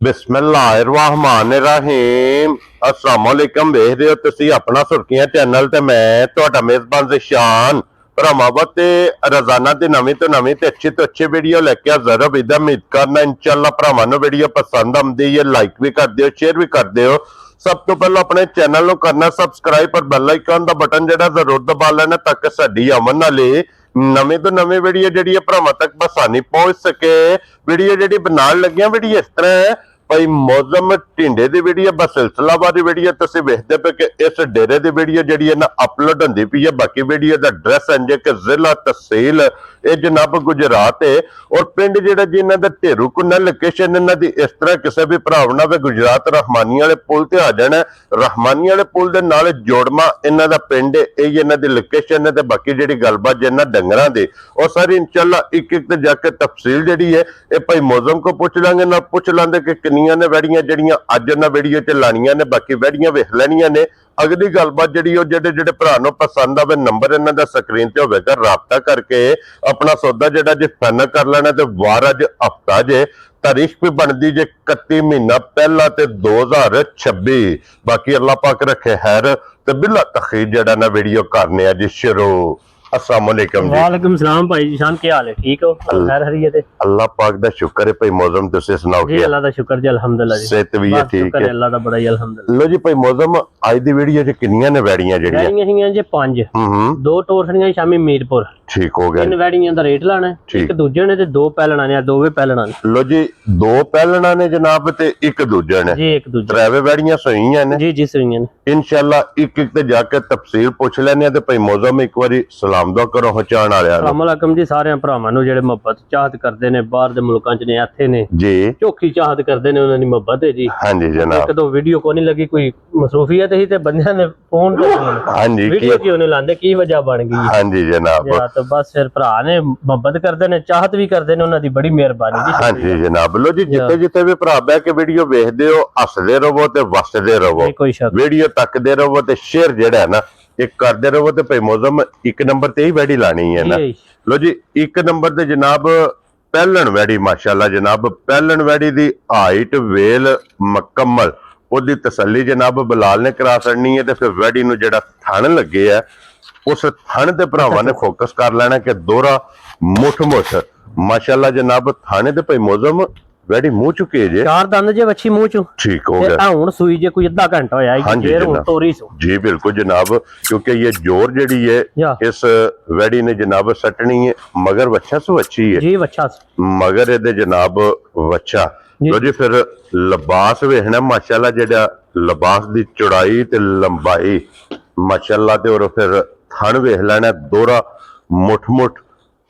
बिस्मिल्लाहिर्रहमानिर्रहीम अस्सलाम वालेकुम। देख रहे हो तुसी अपना सुर्खियां चैनल ते मैं तुहाडा मेजबान ज़िशान भरावां ते रोजाना दी नवीं तो नवीं ते अच्छी वीडियो लेके हाज़र हो। उम्मीद करना इंशाअल्लाह भरावां नूं वीडियो पसंद आउंदी है, लाइक भी कर दिओ, शेयर भी कर दिओ। सब तो पहले अपने चैनल को करना सबसक्राइब और बेल आइकन का बटन जरा जरूर दबा लेना ताकि साडी आवन वाली नवीं तो नवीं वीडियो जी भरावां तक बसानी पहुंच सके। वीडियो जी बनाने लगियां वीडियो इस तरह है भाई मौजम ढिंडे की वीडियो बसिलसिलावारी वीडियो तुसीं वेखदे पे कि इस डेरे की वीडियो जी ना अपलोड होंदी पई है। बाकी वीडियो का एड्रैस इंजे कि जिला तहसील ये जनाब गुजरात है और पिंड जिहड़ा जी इन्हां दा ढेरू कुन्ना लोकेशन इन्हां दी इस तरह किसी भी भराव ना वे गुजरात रहमानी वाले पुल ते आ जाना। रहमानी वाले पुल दे नाल जोड़मा इन्हां दा पिंड है, यही इन्हां दी लोकेशन है। ते बाकी जिहड़ी गलबात जिन्हां डंगरां दी और सारी इंशाअल्लाह एक एक ते जाके तफसील जिहड़ी है ये भाई मौजम को पूछ लांगे ना पूछ लांगे कि किन्नियां ने वैड़ियां जिहड़ियां अज इन्हां वीडियो च लाणियां ने। बाकी वैड़ियां वेख लैणियां ने। अगली गलबात जिहड़ी जेडे जेडे भरा नूं पसंद आवे नंबर इन्हां दा स्क्रीन ते होवेगा, राबता करके अपना सौदा जिहड़ा जे फाइनल कर लेना। ते वार अज हफ्ता जे तारीख भी बनती जे 31 महीना पहला ते 2026। बाकी अल्लाह पाक रखे खैर ते बिला तखीर जिहड़ा ना वीडियो करने जी शुरू। अस्सलाम वालेकुम जी। वालेकुम सलाम भाई जीशान, क्या हाल है? ठीक हो? खैर खैरियत है? अल्लाह पाक दा शुक्र है भाई मौजम तुसी सुनाओ जी? अल्लाह दा शुक्र जी, अल्हम्दुलिल्लाह जी। सेहत भी है ठीक है अल्लाह दा बड़ा ही अल्हम्दुलिल्लाह। लो जी भाई मौजम आज दी वीडियो च किन्नियां ने वैड़ियां जेड़ियां वैड़ियां जी 5 दो टोरसड़ियां शामी मीरपुर। ठीक हो गया। 3 वैड़ियां दा रेट लाना है, एक दूजे ने ते 2 पैलना ने, दोवे पैलना ने। लो जी 2 पैलना ने जनाब ते एक दूजे ने जी, एक दूजे त्रैवे वैड़ियां सोईयां ने जी जी सोईयां ने। इंशाअल्लाह एक एक ते जाके तफसील पूछ लेने ते भाई मौजम एक बारी सलाम दुआ करो पहुंचाण वालेयां नूं। अस्सलाम वालेकुम जी सारे भरावां नूं जेहड़े मोहब्बत चाहत करदे ने, बाहर दे मुल्कां च ने, इत्थे ने जी चोखी चाहत करदे ने, उन्हां दी मोहब्बत है जी। हां जी जनाब। एक दो वीडियो को नहीं लगी, कोई मसरूफियत ही ते बंदियां ने फोन कर हां जी वीडियो क्यों नहीं लांदे, की वजह बन गई? हां जी जनाब। तो बस फिर भरा ने मोहब्बत करदे ने, चाहत भी करदे ने, उन्हां दी बड़ी मेहरबानी जी। हां जी जनाब। लो जी जिथे जिथे भी भरा बैठ के वीडियो वेखदे हो हसदे रहो ते वसदे रहो, वीडियो तकदे रहो ते शेयर जेड़ा है ना एक करदे रहो ते भाई मौजम एक नंबर ते ही वैड़ी लानी है ना। लो जी एक नंबर ते जनाब पैलन वैड़ी माशाअल्लाह जनाब। पैलन वैड़ी दी हाइट वेल मुकम्मल ओदी तसल्ली जनाब बिलाल ने करा छड़नी है। ते फिर वैड़ी नूं जेड़ा थण लगे है उस थण ते भरावां ने फोकस कर लेना कि दोहरा मुठ मुठ माशाअल्लाह जनाब। थाने ते भाई मौजम वैड़ी मुंह चुके जे 4 दंद जे बच्ची मुंह चो ठीक हो गया। हुण सुई जे कोई आधा घंटा होया है जेर हुण तोरी सो जी बिल्कुल जनाब, क्योंकि ये जोर जेड़ी है इस वैड़ी ने जनाब सटनी है। मगर बच्चा सो अच्छी है जी, बच्चा मगर ये जनाब बच्चा। लो जी फिर लिबास वेखना माशाअल्लाह जेड़ा लिबास दी चौड़ाई ते लंबाई माशाअल्लाह ते और फिर थन वेख लेना दोहरा मुठ मुठ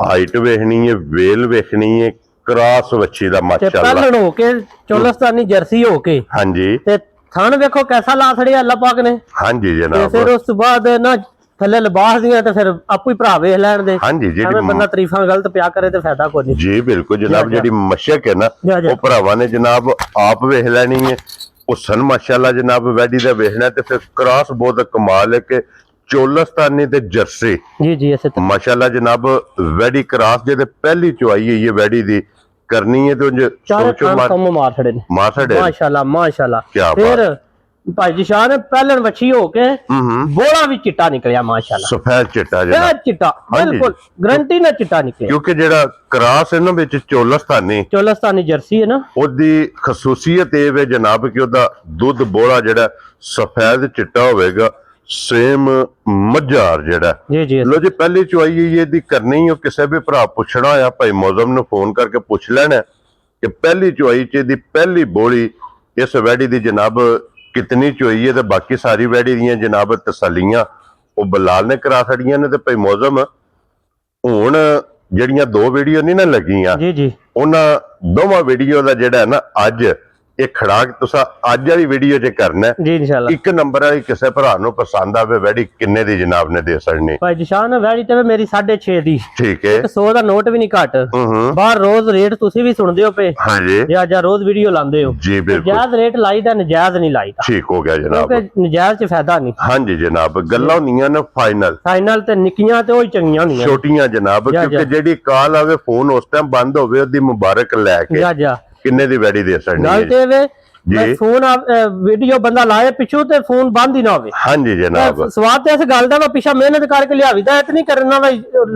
हाइट वेखनी है, वेल वेखनी है, क्रॉस बच्ची दा माशाअल्लाह। पैलन होके चोलस्तानी जर्सी होके हां जी ते थन देखो कैसा ला छड़िया अल्लाह पाक ने। हां जी जनाब। फिर उस बाद ना थले लिबास दियां ते फिर आपू ही भरा वेख लैण दे। हां जी जेडी बंदा तारीफां गलत पिया करे ते फायदा कोई नहीं। जी बिल्कुल जनाब। जेडी मशक है ना वो भरावां ने जनाब आप वेख लैनी है। हुसन माशाअल्लाह जनाब वैडी दा वेखना ते फिर क्रॉस बहुत कमाल है कि चोलस्तानी ते जर्सी जी जी ऐसे माशाअल्लाह जनाब। वैडी क्रॉस जे पहली चुआई है ये वैडी दी करनी है तो सोचो मार छड़े माशाअल्लाह माशाअल्लाह। क्या फिर भाई जीशान पहलन वछी होके बोला भी चिट्टा निकलिया माशाअल्लाह, सफेद चिट्टा सफेद चिट्टा बिल्कुल गारंटी ना चिट्टा निकलिया। क्योंकि जेड़ा क्रॉस है ना विच चोलस्तानी जर्सी है ना ओदी खसूसियत ये वे जनाब कि ओदा दुध बोला जेड़ा सफेद चिट्टा होवेगा सेम मझार जेड़ा। लो जी पहली चुआई ये दी करनी है। किसी भी भरा पुछना होया भाई मौजम ने फोन करके पूछ लेना कि पहली चुआई च दी पहली बोली इस वैड़ी दी जनाब कितनी चुआई है। तो बाकी सारी वैड़ी दियां जनाब तसलियां वो बिलाल ने करा छड़ियां ने। ते भाई मौजम हुण जड़ियां 2 वीडियो नहीं ना लगियां उन्हां दोवां वीडियो दा जेड़ा है ना अज एक खड़ाक तुसा अज वाली वीडियो च करना है इंशाअल्लाह। एक नंबर वाली किसी भरा नूं पसंद आवे वैड़ी किन्ने दी जनाब ने दे छड़नी? भाई जीशान वैड़ी ते मेरी 6.5 दी ठीक है, 100 दा नोट भी नहीं घट। बाहर रोज रेट तुसी भी सुनदे हो पे। हां जी या रोज वीडियो लांदे हो जी बिल्कुल। जायज रेट लाईदा नजायज नहीं लाईदा। ठीक हो गया जनाब, क्योंकि नजायज च फायदा नहीं। हां जी जनाब गल्लां होंदियां ने फाइनल ते निक्कियां ते ओही चंगियां होंदियां छोटियां जनाब। क्योंकि जेडी कॉल आवे फोन उस टाइम बंद होवे ओदी मुबारक लेके ਕਿੰਨੇ ਦੀ ਵੈੜੀ ਦੇ ਸਕਣੀ ਗੱਲ ਤੇ ਵੇ ਜੀ ਫੋਨ ਵੀਡੀਓ ਬੰਦਾ ਲਾਏ ਪਿੱਛੋਂ ਤੇ ਫੋਨ ਬੰਦ ਹੀ ਨਾ ਹੋਵੇ ਹਾਂਜੀ ਜਨਾਬ ਸਵਾਦ ਤੇ ਇਸ ਗੱਲ ਦਾ ਵਾ ਪਿੱਛਾ ਮਿਹਨਤ ਕਰਕੇ ਲਿਆਵੀਦਾ ਇਤਨੀ ਕਰਨਾ ਵਾ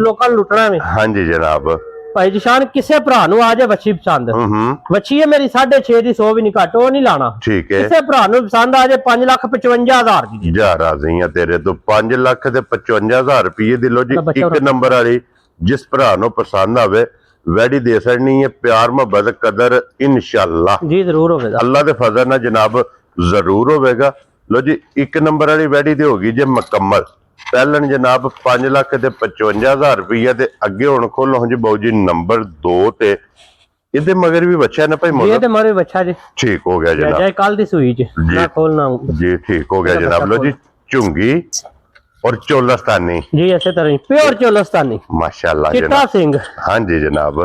ਲੋਕਾਂ ਨੂੰ ਲੁੱਟਣਾ ਵੇ ਹਾਂਜੀ ਜਨਾਬ ਭਾਈ ਜਸ਼ਾਨ ਕਿਸੇ ਭਰਾ ਨੂੰ ਆ ਜਾ ਵੱਛੀ ਪਸੰਦ ਵੱਛੀ ਹੈ ਮੇਰੀ 6.5 ਦੀ 100 ਵੀ ਨਹੀਂ ਘੱਟ ਉਹ ਨਹੀਂ ਲਾਣਾ ਠੀਕ ਹੈ ਕਿਸੇ ਭਰਾ ਨੂੰ ਪਸੰਦ ਆ ਜਾ 5,55,000 ਦੀ ਹਜ਼ਾਰਾਂ ਆ ਤੇਰੇ ਤੋਂ 5,55,000 ਰੁਪਏ ਦੀ ਲੋ ਜੀ ਇੱਕ ਨੰਬਰ ਵਾਲੀ ਜਿਸ ਭਰਾ ਨੂੰ ਪਸੰਦ ਆਵੇ ਵੈੜੀ ਦੇ ਸਕਣੀ ਹੈ ਪਿਆਰ ਮੁਹੱਬਤ ਕਦਰ ਇੰਸ਼ਾਅੱਲਾ ਜੀ ਜ਼ਰੂਰ ਹੋਵੇਗਾ ਅੱਲਾ ਦੇ ਫਜ਼ਲ ਨਾਲ ਜਨਾਬ ਜ਼ਰੂਰ ਹੋਵੇਗਾ ਲੋ ਜੀ ਇੱਕ ਨੰਬਰ ਵਾਲੀ ਵੈੜੀ ਤੇ ਹੋਗੀ ਜੇ ਮੁਕੰਮਲ ਪਹਿਲਣ ਜਨਾਬ 5,55,000 ਰੁਪਏ ਦੇ ਅੱਗੇ ਹੁਣ ਖੋਲੋ ਜੀ ਬਾਊ ਜੀ ਨੰਬਰ 2 ਤੇ ਇਹਦੇ ਮਗਰ ਵੀ ਬੱਚਾ ਨਾ ਭਾਈ ਮੋਲਾ ਇਹਦੇ ਮਗਰ ਬੱਚਾ ਜੀ ਠੀਕ ਹੋ ਗਿਆ ਜਨਾਬ ਜੈ ਕੱਲ ਦੀ ਸੂਈ ਜੀ ਨਾ ਖੋਲਣਾ ਜੀ ਠੀਕ ਹੋ ਗਿਆ ਜਨਾਬ ਲੋ ਜੀ ਝੁੰਗੀ और चोलस्तानी जी ऐसे तरह प्योर चोलस्तानी माशाल्लाह चिट्टा सिंह हाँ जी जनाब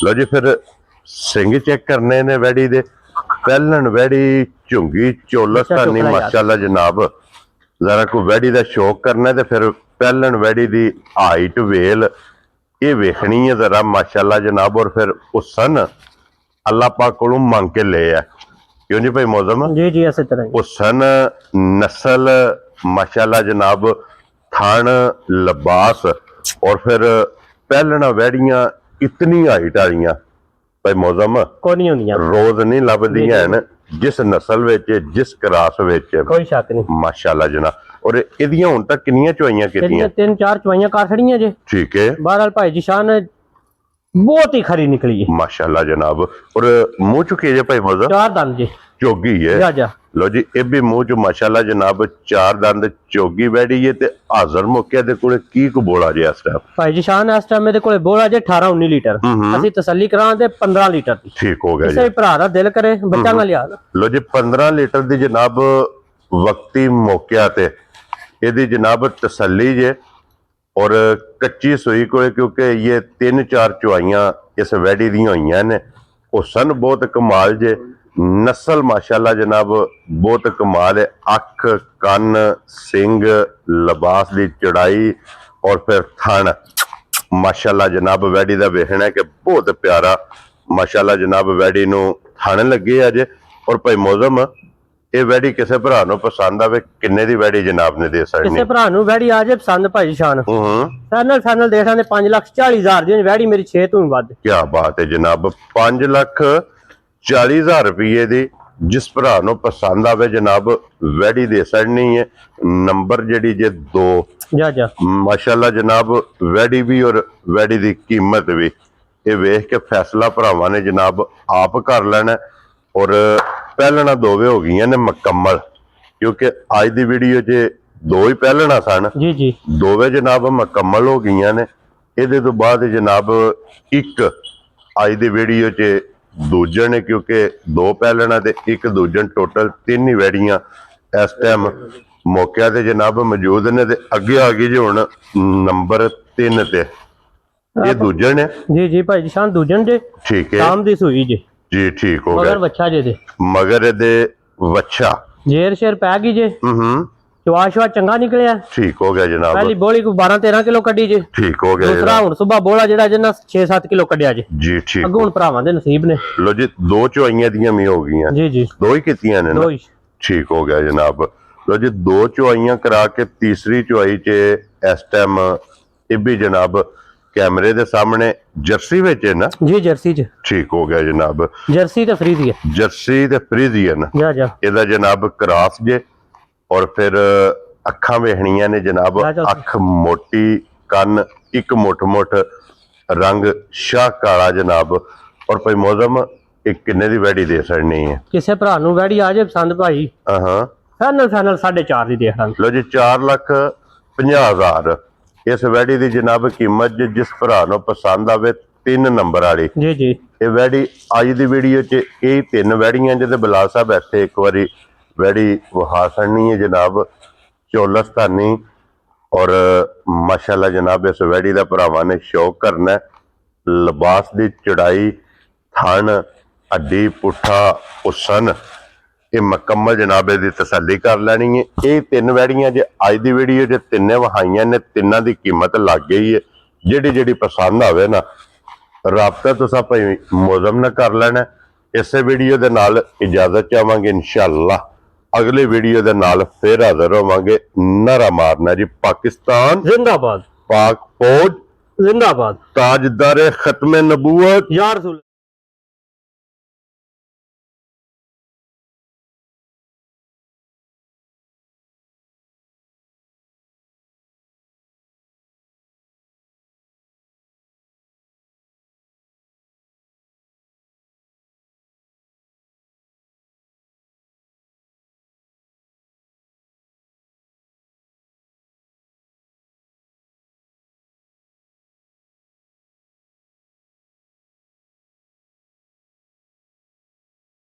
लो जी फिर सिंह चेक करने ने वैड़ी दे पहलन वैड़ी झुंगी चोलस्तानी माशाल्लाह जनाब जरा को वैड़ी दा शौक करना ते फिर पहलन वैड़ी दी हाइट वेल ये वेखनी है जरा माशाल्लाह जनाब और फिर हुसन अल्लाह पाक कोलों मंग के ले है क्यों जी भाई मौजम जी जी ऐसे तरह हुसन नस्ल माशाल्लाह जनाब थान लिबास और फिर पहलना वैड़ियां इतनी हाइट वालियां भाई मौजम रोज नहीं लभदियां हैं जिस नस्ल विच जिस क्रास विच कोई शक नहीं माशाल्लाह जनाब और इहदियां हुण तक कितनियां चवाइयां कीतियां 3-4 चवाइयां कर छड़ियां जे ठीक है बहरहाल भाई जी शान बहुत ही खरी निकली है माशाल्लाह जनाब और मुंह चुके जे भाई मौजम 4 दंद जी चोगी है लो जी ये भी मुंह च माशाल्लाह जनाब 4 दंद चोगी बैठी है ते हाजर मौके दे कोले की को बोला जे इस टाइम भाई जी शान इस टाइम मेरे कोले बोला जे 18-19 लीटर ਅਸੀਂ ਤਸੱਲੀ ਕਰਾਂ ਤੇ 15 ਲੀਟਰ ਦੀ ਠੀਕ ਹੋ ਗਿਆ ਜੀ ਕਿਸੇ ਭਰਾ ਦਾ ਦਿਲ ਕਰੇ ਬੱਚਾ ਨਾ ਲਿਆ ਲੋ ਜੀ 15 ਲੀਟਰ ਦੀ ਜਨਾਬ ਵਕਤੀ ਮੌਕਿਆਂ ਤੇ ਇਹਦੀ ਜਨਾਬ ਤਸੱਲੀ ਜੇ और कच्ची सुई को क्योंकि ये 3-4 चुआइयां इस वैड़ी दी होइयां ने हुसन बहुत कमाल जे नस्ल माशाल्लाह जनाब बहुत कमाल है अख कन सिंग लिबास दी चढ़ाई और फिर थन माशाल्लाह जनाब वैड़ी दा वेखना है कि बहुत प्यारा माशाल्लाह जनाब वैड़ी नूं थन लगे अजे और भाई मौजम ਇਹ ਵੈੜੀ ਕਿਸੇ ਭਰਾ ਨੂੰ ਪਸੰਦ ਆਵੇ ਕਿੰਨੇ ਦੀ ਵੈੜੀ ਜਨਾਬ ਨੇ ਦੇ ਸਕਣੀ ਕਿਸੇ ਭਰਾ ਨੂੰ ਵੈੜੀ ਆ ਜੇ ਪਸੰਦ ਭਾਈ ਸ਼ਾਨ ਫਾਈਨਲ ਦੇਖਾਂ ਤੇ 5,40,000 ਦੀ ਵੈੜੀ ਮੇਰੀ 6 ਤੋਂ ਵੀ ਵੱਧ ਕੀ ਬਾਤ ਹੈ ਜਨਾਬ 5,40,000 ਰੁਪਏ ਦੀ ਜਿਸ ਭਰਾ ਨੂੰ ਪਸੰਦ ਆਵੇ ਜਨਾਬ ਵੈੜੀ ਦੇ ਸਕਣੀ ਹੈ ਨੰਬਰ ਜਿਹੜੀ ਜੇ 2 ਜਾ ਮਾਸ਼ਾਅੱਲਾ ਜਨਾਬ ਵੈੜੀ ਵੀ ਔਰ ਵੈੜੀ ਦੀ ਕੀਮਤ ਵੀ ਇਹ ਵੇਖ ਕੇ ਫੈਸਲਾ ਭਰਾਵਾਂ ਨੇ ਜਨਾਬ ਆਪ ਕਰ ਲੈਣਾ और पहलना दोवे हो गई ने मुकम्मल क्योंकि आज की वीडियो च 2 ही पहलना सन जी जी दोवे जनाब मुकम्मल हो गई ने ये तो बाद जनाब एक आज की वीडियो च दूजन ने क्योंकि 2 पहलना ते एक दूजन टोटल 3 ही वैड़ियां इस टाइम मौके ते जनाब मौजूद ने ते अगे आ गई जी हुण नंबर 3 ते ये दूजन है जी जी भाई शान दूजन जे ठीक है शाम दी सुई जे जी ठीक हो गया मगर बच्चा जे दे मगर दे बच्चा जेर शेर पै गई जे चवा चंगा निकलिया ठीक हो गया जनाब पहली बोली को 12-13 किलो कड्डी जे ठीक हो गया दूसरा हुण सुबह बोला जेड़ा जना 6-7 किलो कड्डिया जे जी ठीक अगों हुण भरावां दे नसीब ने लो जी 2 चवाइयां दियां मी हो गईयां जी जी 2 ही कीतियां ने 2 ही ठीक हो गया जनाब लो जी 2 चवाइयां करा के तीसरी चवाई च इस टाइम ये भी जनाब कैमरे दे सामने जर्सी विच है ना जी जर्सी च ठीक हो गया जनाब जर्सी ते फ्रीजियन जर्सी ते फ्रीजियन जा जा एदा जनाब क्रॉस जे और फिर अखां वेखणियां ने जनाब अख मोटी कन एक मुठ रंग शाह काला जनाब और भाई मौजम एक किन्ने दी वैड़ी दे सकनी है किसे भरा नूं वैड़ी आ जाए पसंद भाई हां फाइनल 4.5 दी देख लो जी 4,50,000 इस वैड़ी की जनाब कीमत जिस भरा नूं पसंद आवे 3 नंबर वाली जी जी ये वैड़ी अज की वीडियो च यही 3 वैड़ियां जिहदे बिलाल साहब इत्थे एक बारी वैड़ी वहा छड़नी है जनाब चोलस्तानी और माशाल्लाह जनाब इस वैड़ी का भरावां ने शौक करना लिबास की चढ़ाई थन हड्डी पुट्ठा हुसन ये मुकम्मल जनाब की तसल्ली कर लैनी है ये 3 वैड़ियां जो अज की वीडियो च 3 वहाइयां ने 3 की कीमत लग गई है जिहड़ी जिहड़ी पसंद आवे ना राबता तुसां भाई मौजम ने कर लेना ਇਸੇ ਵੀਡੀਓ ਦੇ ਨਾਲ ਇਜਾਜ਼ਤ ਚਾਹਾਂਗੇ। ਇਨਸ਼ਾਅੱਲਾ ਅਗਲੇ ਵੀਡੀਓ ਦੇ ਨਾਲ ਫਿਰ ਹਾਜ਼ਰ ਹੋਵਾਂਗੇ। ਨਾਰਾ ਮਾਰਨਾ ਜੀ, ਪਾਕਿਸਤਾਨ ਜ਼ਿੰਦਾਬਾਦ, ਪਾਕ ਫੌਜ ਜ਼ਿੰਦਾਬਾਦ, ਤਾਜਦਾਰ ਖਤਮ ਨਬੂਵਤ ਯਾ ਰਸੂਲ।